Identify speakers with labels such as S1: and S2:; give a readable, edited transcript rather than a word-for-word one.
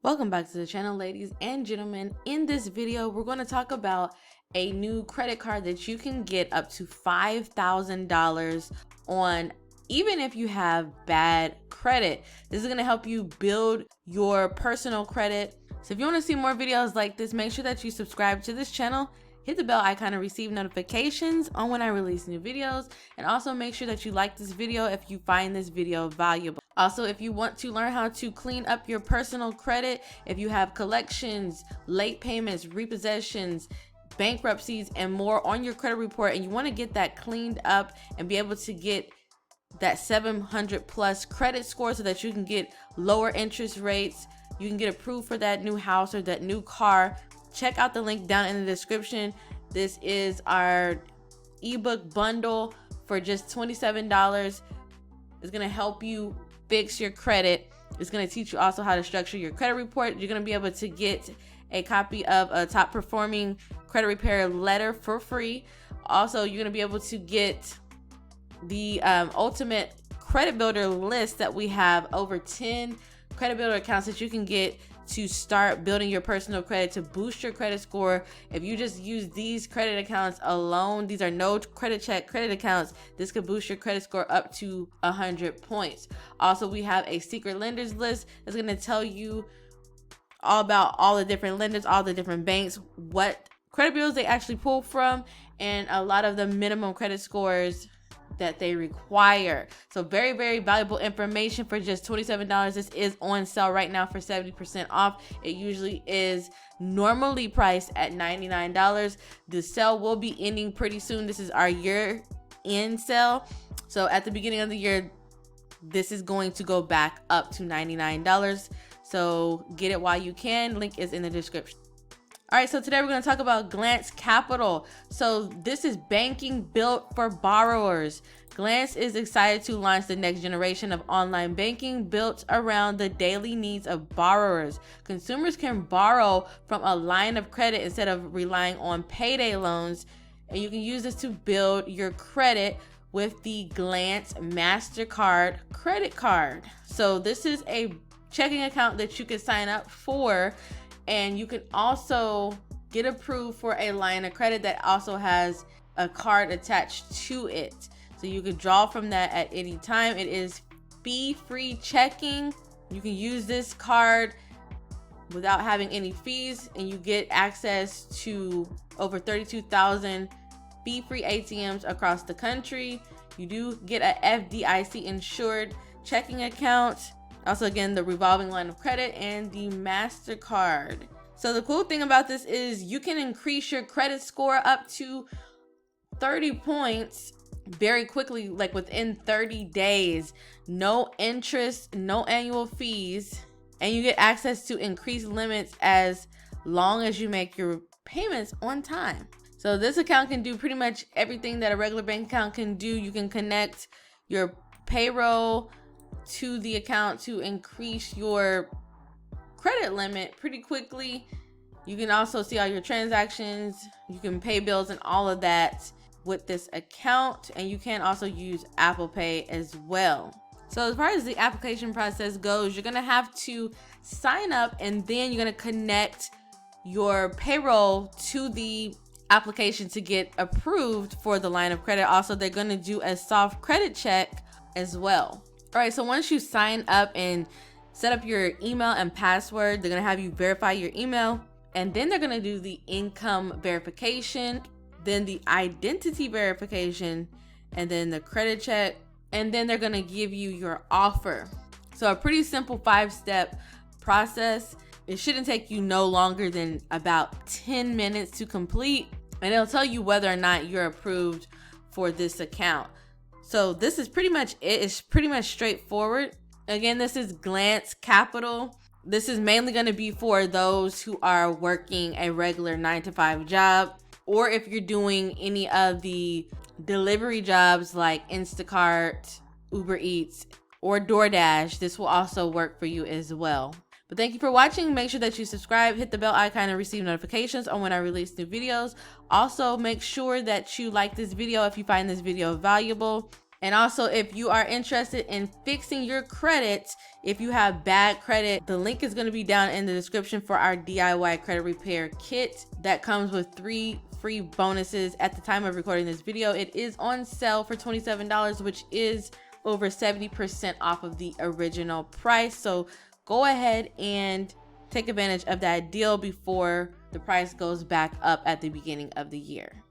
S1: Welcome back to the channel, ladies and gentlemen. In this video, we're going to talk about a new credit card that you can get up to $5,000 on, even if you have bad credit. This is going to help you build your personal credit. So if you want to see more videos like this, make sure that you subscribe to this channel, hit the bell icon to receive notifications on when I release new videos, and also make sure that you like this video if you find this video valuable. Also, if you want to learn how to clean up your personal credit, if you have collections, late payments, repossessions, bankruptcies, and more on your credit report, and you want to get that cleaned up and be able to get that 700 plus credit score so that you can get lower interest rates, you can get approved for that new house or that new car, check out the link down in the description. This is our ebook bundle for just $27. It's going to help you fix your credit. It's going to teach you also how to structure your credit report. You're going to be able to get a copy of a top performing credit repair letter for free. Also, you're going to be able to get the ultimate credit builder list that we have, over 10 credit builder accounts that you can get to start building your personal credit, to boost your credit score. If you just use these credit accounts alone, these are no credit check credit accounts, this could boost your credit score up to 100 points. Also, we have a secret lenders list that's going to tell you all about all the different lenders, all the different banks, what credit bureaus they actually pull from, and a lot of the minimum credit scores that they require. So very, very valuable information for just $27. This is on sale right now for 70% off. It usually is normally priced at $99. The sale will be ending pretty soon. This is our year-end sale. So at the beginning of the year, this is going to go back up to $99. So get it while you can. Link is in the description. All right, so today we're going to talk about Glance Capital. So this is banking built for borrowers. Glance is excited to launch the next generation of online banking built around the daily needs of borrowers. Consumers can borrow from a line of credit instead of relying on payday loans, and you can use this to build your credit with the Glance MasterCard credit card. So this is a checking account that you can sign up for, and you can also get approved for a line of credit that also has a card attached to it. So you can draw from that at any time. It is fee-free checking. You can use this card without having any fees, and you get access to over 32,000 fee-free ATMs across the country. You do get a FDIC insured checking account. Also, again, the revolving line of credit and the MasterCard. So the cool thing about this is you can increase your credit score up to 30 points very quickly, like within 30 days. No interest, no annual fees, and you get access to increased limits as long as you make your payments on time. So this account can do pretty much everything that a regular bank account can do. You can connect your payroll to the account to increase your credit limit pretty quickly. You can also see all your transactions. You can pay bills and all of that with this account, and you can also use Apple Pay as well. So as far as the application process goes, you're gonna have to sign up, and then you're gonna connect your payroll to the application to get approved for the line of credit. Also, they're gonna do a soft credit check as well. All right, so once you sign up and set up your email and password, they're gonna have you verify your email, and then they're gonna do the income verification, then the identity verification, and then the credit check, and then they're gonna give you your offer. So a pretty simple 5-step process. It shouldn't take you no longer than about 10 minutes to complete, and it'll tell you whether or not you're approved for this account. So this is pretty much it. It's pretty much straightforward. Again, this is Glance Capital. This is mainly going to be for those who are working a regular 9-to-5 job, or if you're doing any of the delivery jobs like Instacart, Uber Eats, or DoorDash. This will also work for you as well. But thank you for watching. Make sure that you subscribe, hit the bell icon, and receive notifications on when I release new videos. Also, make sure that you like this video if you find this video valuable. And also, if you are interested in fixing your credit, if you have bad credit, the link is going to be down in the description for our DIY credit repair kit that comes with 3 free bonuses. At the time of recording this video, it is on sale for $27, which is over 70% off of the original price. So go ahead and take advantage of that deal before the price goes back up at the beginning of the year.